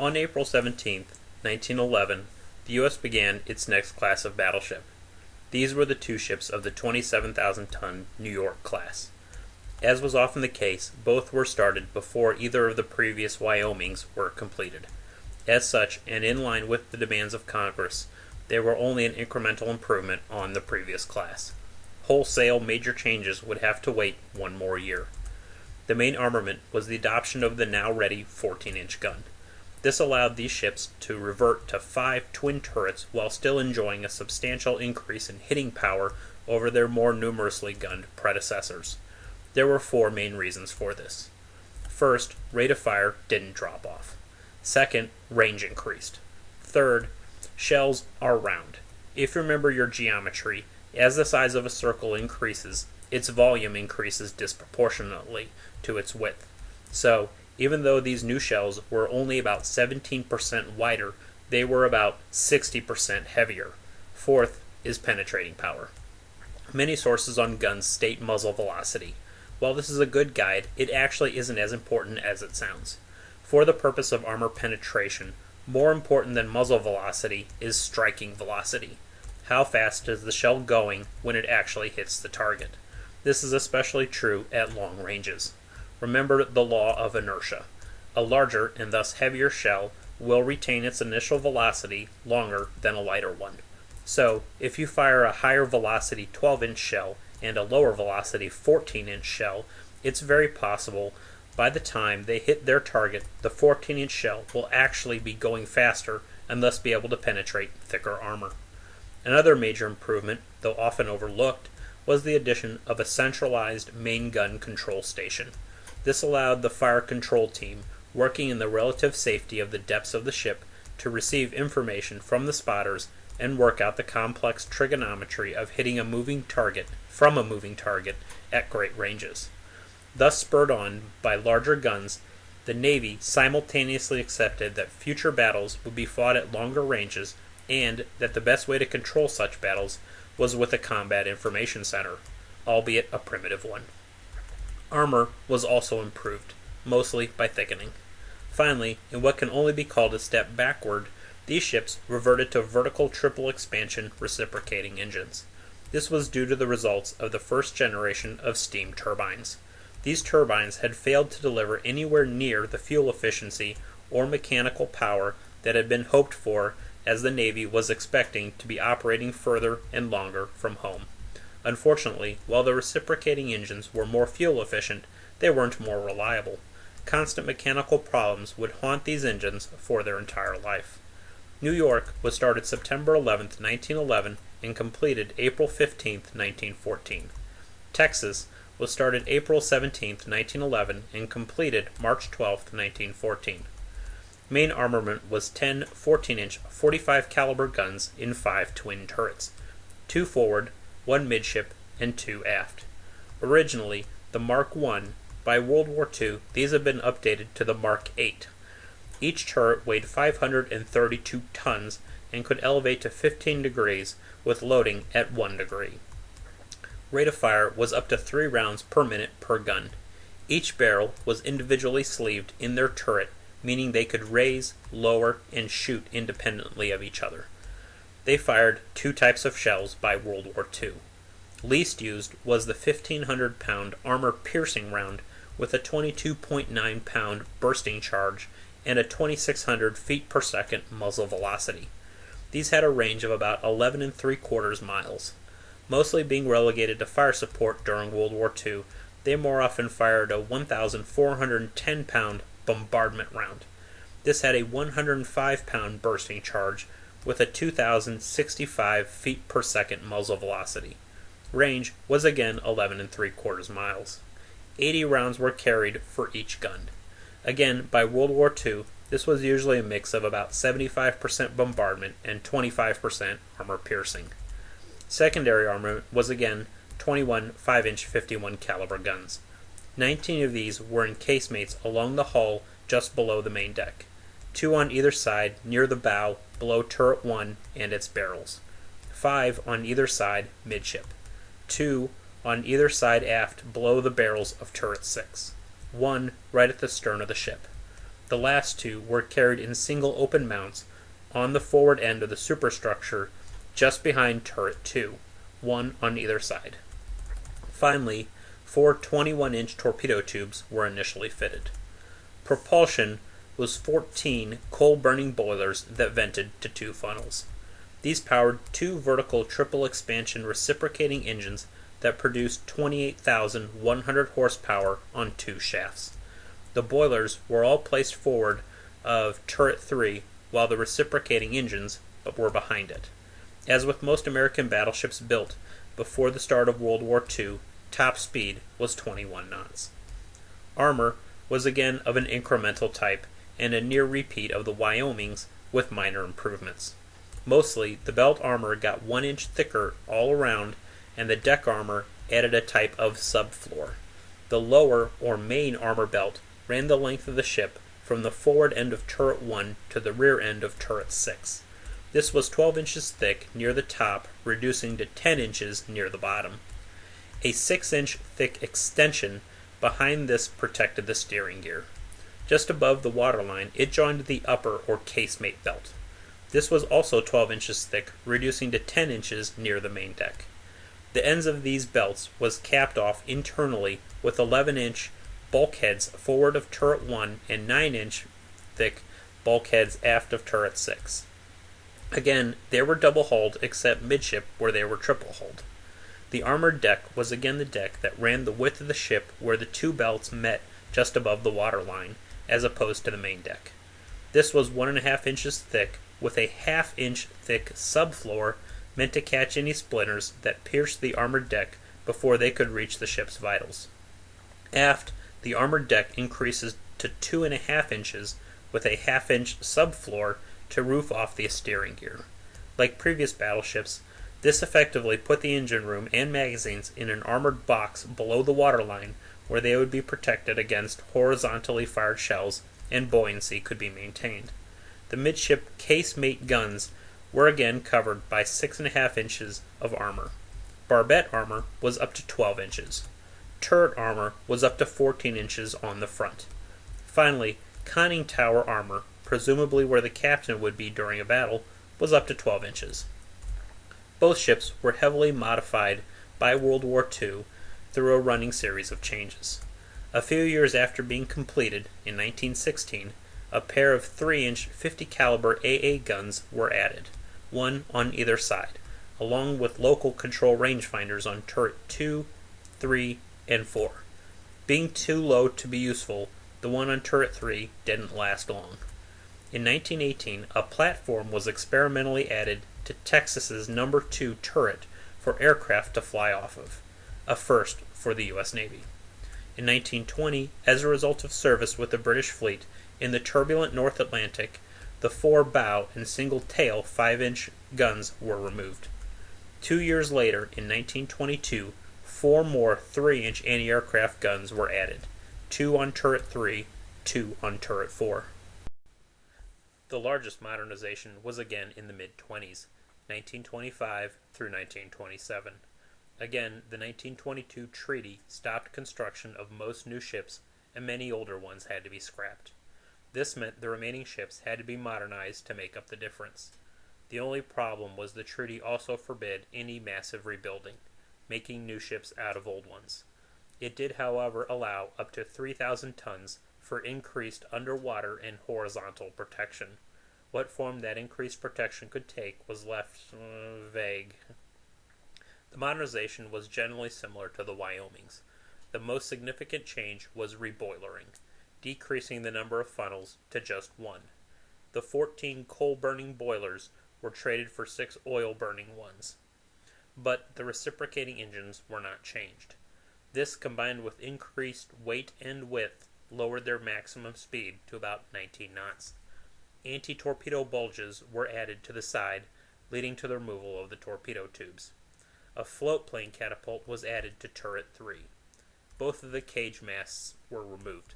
On April 17, 1911, the U.S. began its next class of battleship. These were the two ships of the 27,000-ton New York class. As was often the case, both were started before either of the previous Wyomings were completed. As such, and in line with the demands of Congress, they were only an incremental improvement on the previous class. Wholesale major changes would have to wait one more year. The main armament was the adoption of the now-ready 14-inch gun. This allowed these ships to revert to 5 twin turrets while still enjoying a substantial increase in hitting power over their more numerously gunned predecessors. There were 4 main reasons for this. First, rate of fire didn't drop off. Second, range increased. Third, shells are round. If you remember your geometry, as the size of a circle increases, its volume increases disproportionately to its width. So, even though these new shells were only about 17% wider, they were about 60% heavier. Fourth is penetrating power. Many sources on guns state muzzle velocity. While this is a good guide, it actually isn't as important as it sounds. For the purpose of armor penetration, more important than muzzle velocity is striking velocity. How fast is the shell going when it actually hits the target? This is especially true at long ranges. Remember the law of inertia. A larger and thus heavier shell will retain its initial velocity longer than a lighter one. So, if you fire a higher velocity 12-inch shell and a lower velocity 14-inch shell, it's very possible by the time they hit their target, the 14-inch shell will actually be going faster and thus be able to penetrate thicker armor. Another major improvement, though often overlooked, was the addition of a centralized main gun control station. This allowed the fire control team, working in the relative safety of the depths of the ship, to receive information from the spotters and work out the complex trigonometry of hitting a moving target from a moving target at great ranges. Thus spurred on by larger guns, the Navy simultaneously accepted that future battles would be fought at longer ranges and that the best way to control such battles was with a combat information center, albeit a primitive one. Armor was also improved, mostly by thickening. Finally, in what can only be called a step backward, these ships reverted to vertical triple expansion reciprocating engines. This was due to the results of the first generation of steam turbines. These turbines had failed to deliver anywhere near the fuel efficiency or mechanical power that had been hoped for, as the Navy was expecting to be operating further and longer from home. Unfortunately, while the reciprocating engines were more fuel efficient, they weren't more reliable. Constant mechanical problems would haunt these engines for their entire life. New York was started September 11, 1911, and completed April 15, 1914. Texas was started April 17, 1911, and completed March 12, 1914. Main armament was 10 14-inch 45 caliber guns in 5 twin turrets, 2 forward, 1 midship, and 2 aft. Originally the Mark I, by World War II these had been updated to the Mark VIII. Each turret weighed 532 tons and could elevate to 15 degrees with loading at 1 degree. Rate of fire was up to 3 rounds per minute per gun. Each barrel was individually sleeved in their turret, meaning they could raise, lower, and shoot independently of each other. They fired 2 types of shells by World War II. Least used was the 1,500-pound armor-piercing round with a 22.9-pound bursting charge and a 2,600 feet per second muzzle velocity. These had a range of about 11 3/4 miles. Mostly being relegated to fire support during World War II, they more often fired a 1,410-pound Bombardment Round. This had a 105-pound bursting charge with a 2,065 feet per second muzzle velocity. Range was again 11 3/4 miles. 80 rounds were carried for each gun. Again, by World War II, this was usually a mix of about 75% bombardment and 25% armor piercing. Secondary armament was again 21 5-inch 51 caliber guns. 19 of these were in casemates along the hull just below the main deck, 2 on either side near the bow below turret 1 and its barrels, 5 on either side midship, 2 on either side aft below the barrels of turret 6, 1 right at the stern of the ship. The last two were carried in single open mounts on the forward end of the superstructure just behind turret 2, one on either side. Finally, 4 21-inch torpedo tubes were initially fitted. Propulsion was 14 coal-burning boilers that vented to 2 funnels. These powered 2 vertical triple-expansion reciprocating engines that produced 28,100 horsepower on 2 shafts. The boilers were all placed forward of turret 3, while the reciprocating engines were behind it. As with most American battleships built before the start of World War II, top speed was 21 knots. Armor was again of an incremental type and a near repeat of the Wyoming's with minor improvements. Mostly, the belt armor got 1 inch thicker all around, and the deck armor added a type of subfloor. The lower or main armor belt ran the length of the ship from the forward end of turret 1 to the rear end of turret 6. This was 12 inches thick near the top, reducing to 10 inches near the bottom. A 6-inch thick extension behind this protected the steering gear. Just above the waterline, it joined the upper or casemate belt. This was also 12 inches thick, reducing to 10 inches near the main deck. The ends of these belts was capped off internally with 11-inch bulkheads forward of turret 1 and 9-inch thick bulkheads aft of turret 6. Again, they were double-hulled except midship where they were triple-hulled. The armored deck was again the deck that ran the width of the ship where the 2 belts met just above the waterline, as opposed to the main deck. This was 1.5 inches thick, with a 1/2 inch thick subfloor meant to catch any splinters that pierced the armored deck before they could reach the ship's vitals. Aft, the armored deck increases to 2.5 inches, with a 1/2 inch subfloor to roof off the steering gear. Like previous battleships, this effectively put the engine room and magazines in an armored box below the waterline where they would be protected against horizontally fired shells and buoyancy could be maintained. The midship casemate guns were again covered by 6.5 inches of armor. Barbette armor was up to 12 inches. Turret armor was up to 14 inches on the front. Finally, conning tower armor, presumably where the captain would be during a battle, was up to 12 inches. Both ships were heavily modified by World War II through a running series of changes. A few years after being completed, in 1916, a pair of 3-inch 50 caliber AA guns were added, one on either side, along with local control rangefinders on turret 2, 3, and 4. Being too low to be useful, the one on turret 3 didn't last long. In 1918, a platform was experimentally added to Texas's No. 2 turret for aircraft to fly off of, a first for the U.S. Navy. In 1920, as a result of service with the British fleet in the turbulent North Atlantic, the 4 bow and single tail 5-inch guns were removed. 2 years later, in 1922, 4 more 3-inch anti-aircraft guns were added, 2 on turret 3, 2 on turret 4. The largest modernization was again in the mid-20s, 1925 through 1927. Again, the 1922 treaty stopped construction of most new ships, and many older ones had to be scrapped. This meant the remaining ships had to be modernized to make up the difference. The only problem was the treaty also forbid any massive rebuilding, making new ships out of old ones. It did, however, allow up to 3,000 tons for increased underwater and horizontal protection. What form that increased protection could take was left vague. The modernization was generally similar to the Wyoming's. The most significant change was reboilering, decreasing the number of funnels to just 1. The 14 coal-burning boilers were traded for 6 oil-burning ones. But the reciprocating engines were not changed. This, combined with increased weight and width, lowered their maximum speed to about 19 knots. Anti-torpedo bulges were added to the side, leading to the removal of the torpedo tubes. A float-plane catapult was added to turret 3. Both of the cage masts were removed.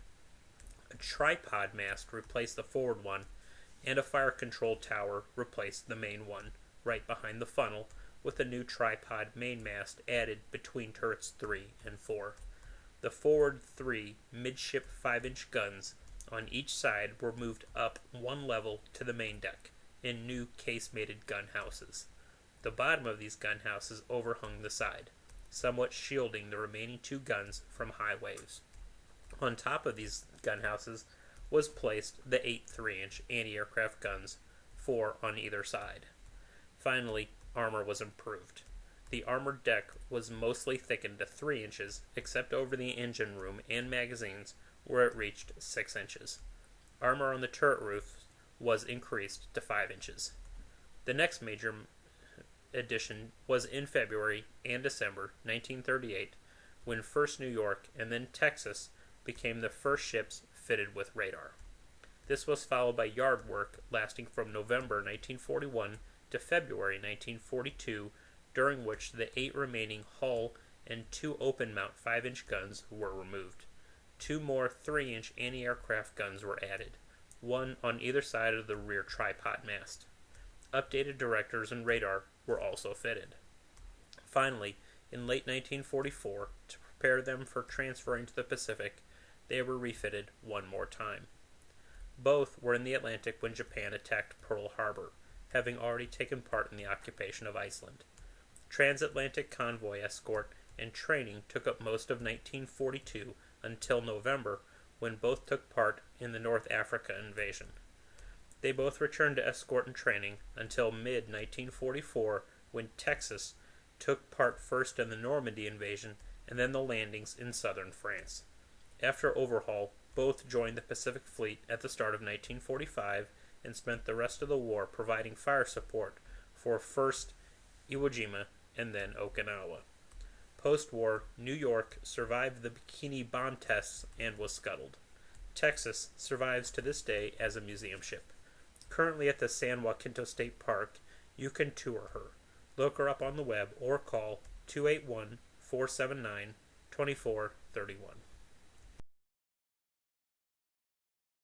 A tripod mast replaced the forward one, and a fire control tower replaced the main one, right behind the funnel, with a new tripod mainmast added between turrets 3 and 4. The forward 3 midship 5-inch guns on each side were moved up one level to the main deck in new casemated gun houses. The bottom of these gun houses overhung the side, somewhat shielding the remaining two guns from high waves. On top of these gun houses was placed the 8 3-inch anti-aircraft guns, 4 on either side. Finally, armor was improved. The armored deck was mostly thickened to 3 inches, except over the engine room and magazines, where it reached 6 inches. Armor on the turret roof was increased to 5 inches. The next major addition was in February and December 1938, when first New York and then Texas became the first ships fitted with radar. This was followed by yard work lasting from November 1941 to February 1942, during which the 8 remaining hull and 2 open-mount 5-inch guns were removed. 2 more 3-inch anti-aircraft guns were added, 1 on either side of the rear tripod mast. Updated directors and radar were also fitted. Finally, in late 1944, to prepare them for transferring to the Pacific, they were refitted one more time. Both were in the Atlantic when Japan attacked Pearl Harbor, having already taken part in the occupation of Iceland. Transatlantic convoy escort and training took up most of 1942 until November, when both took part in the North Africa invasion. They both returned to escort and training until mid-1944, when Texas took part first in the Normandy invasion and then the landings in southern France. After overhaul, both joined the Pacific Fleet at the start of 1945 and spent the rest of the war providing fire support for first Iwo Jima and then Okinawa. Post-war, New York survived the Bikini bomb tests and was scuttled. Texas survives to this day as a museum ship. Currently at the San Jacinto State Park, you can tour her. Look her up on the web or call 281-479-2431.